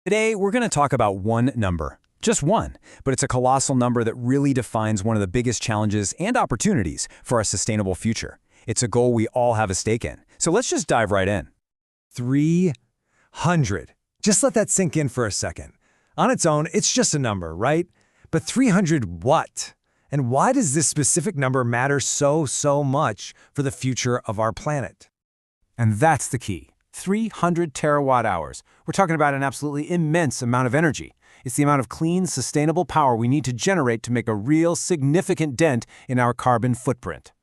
Today, we're going to talk about one number. Just one, but it's a colossal number that really defines one of the biggest challenges and opportunities for our sustainable future. It's a goal we all have a stake in. So let's just dive right in. 300. Just let that sink in for a second. On its own, it's just a number, right? But 300 what? And why does this specific number matter so much for the future of our planet? And that's the key. 300 terawatt-hours. We're talking about an absolutely immense amount of energy. It's the amount of clean, sustainable power we need to generate to make a real, significant dent in our carbon footprint.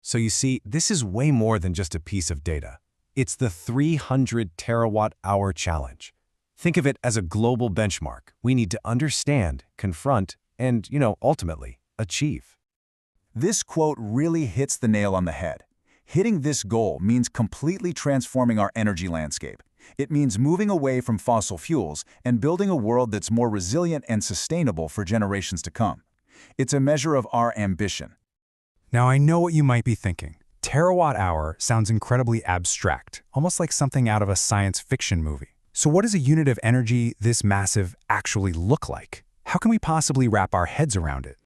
So you see, this is way more than just a piece of data. It's the 300 terawatt-hour challenge. Think of it as a global benchmark we need to understand, confront, and, ultimately, achieve. This quote really hits the nail on the head. Hitting this goal means completely transforming our energy landscape. It means moving away from fossil fuels and building a world that's more resilient and sustainable for generations to come. It's a measure of our ambition. Now, I know what you might be thinking. Terawatt-hour sounds incredibly abstract, almost like something out of a science fiction movie. So what does a unit of energy this massive actually look like? How can we possibly wrap our heads around it?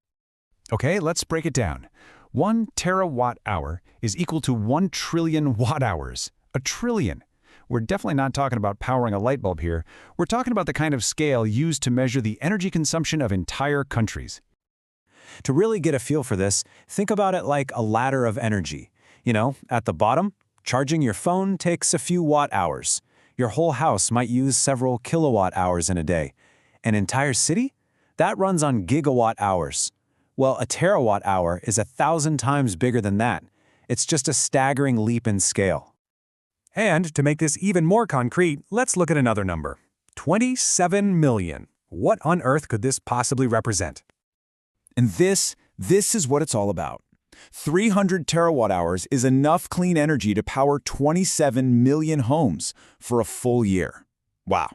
Okay, let's break it down. 1 terawatt-hour is equal to 1 trillion watt-hours. A trillion. We're definitely not talking about powering a light bulb here. We're talking about the kind of scale used to measure the energy consumption of entire countries. To really get a feel for this, think about it like a ladder of energy. At the bottom, charging your phone takes a few watt-hours. Your whole house might use several kilowatt-hours in a day. An entire city? That runs on gigawatt-hours. Well, a terawatt-hour is 1,000 times bigger than that. It's just a staggering leap in scale. And to make this even more concrete, let's look at another number. 27 million. What on earth could this possibly represent? And this is what it's all about. 300 terawatt-hours is enough clean energy to power 27 million homes for a full year. Wow.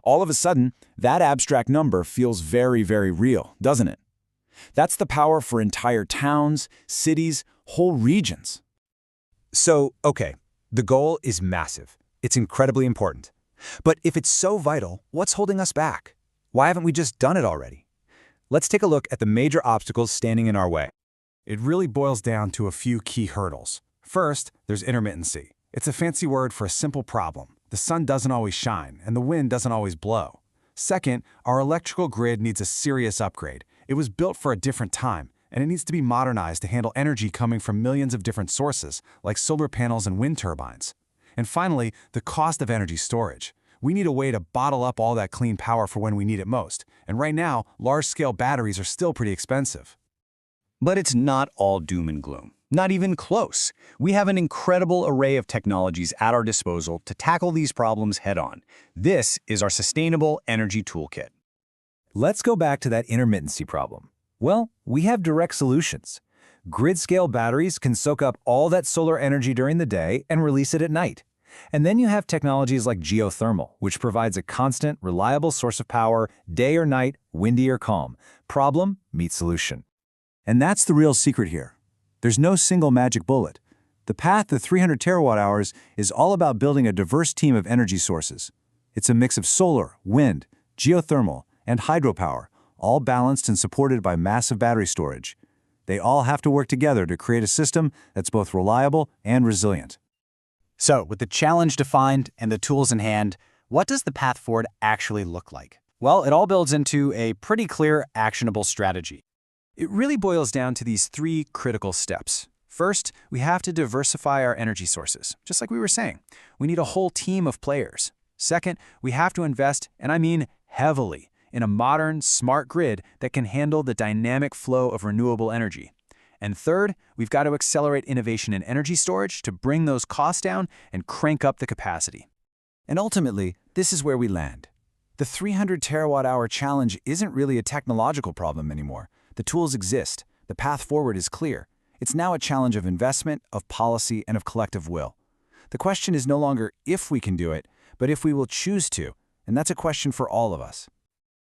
All of a sudden, that abstract number feels very, very real, doesn't it? That's the power for entire towns, cities, whole regions. So, okay, the goal is massive. It's incredibly important. But if it's so vital, what's holding us back? Why haven't we just done it already? Let's take a look at the major obstacles standing in our way. It really boils down to a few key hurdles. First, there's intermittency. It's a fancy word for a simple problem. The sun doesn't always shine, and the wind doesn't always blow. Second, our electrical grid needs a serious upgrade. It was built for a different time, and it needs to be modernized to handle energy coming from millions of different sources, like solar panels and wind turbines. And finally, the cost of energy storage. We need a way to bottle up all that clean power for when we need it most. And right now, large-scale batteries are still pretty expensive. But it's not all doom and gloom. Not even close. We have an incredible array of technologies at our disposal to tackle these problems head-on. This is our Sustainable Energy Toolkit. Let's go back to that intermittency problem. Well, we have direct solutions. Grid-scale batteries can soak up all that solar energy during the day and release it at night. And then you have technologies like geothermal, which provides a constant, reliable source of power, day or night, windy or calm. Problem meets solution. And that's the real secret here. There's no single magic bullet. The path to 300 terawatt-hours is all about building a diverse team of energy sources. It's a mix of solar, wind, geothermal, and hydropower, all balanced and supported by massive battery storage. They all have to work together to create a system that's both reliable and resilient. So, with the challenge defined and the tools in hand, what does the path forward actually look like? Well, it all builds into a pretty clear, actionable strategy. It really boils down to these 3 critical steps. First, we have to diversify our energy sources, just like we were saying. We need a whole team of players. Second, we have to invest, and I mean heavily, in a modern, smart grid that can handle the dynamic flow of renewable energy. And third, we've got to accelerate innovation in energy storage to bring those costs down and crank up the capacity. And ultimately, this is where we land. The 300 terawatt-hour challenge isn't really a technological problem anymore. The tools exist. The path forward is clear. It's now a challenge of investment, of policy, and of collective will. The question is no longer if we can do it, but if we will choose to, and that's a question for all of us.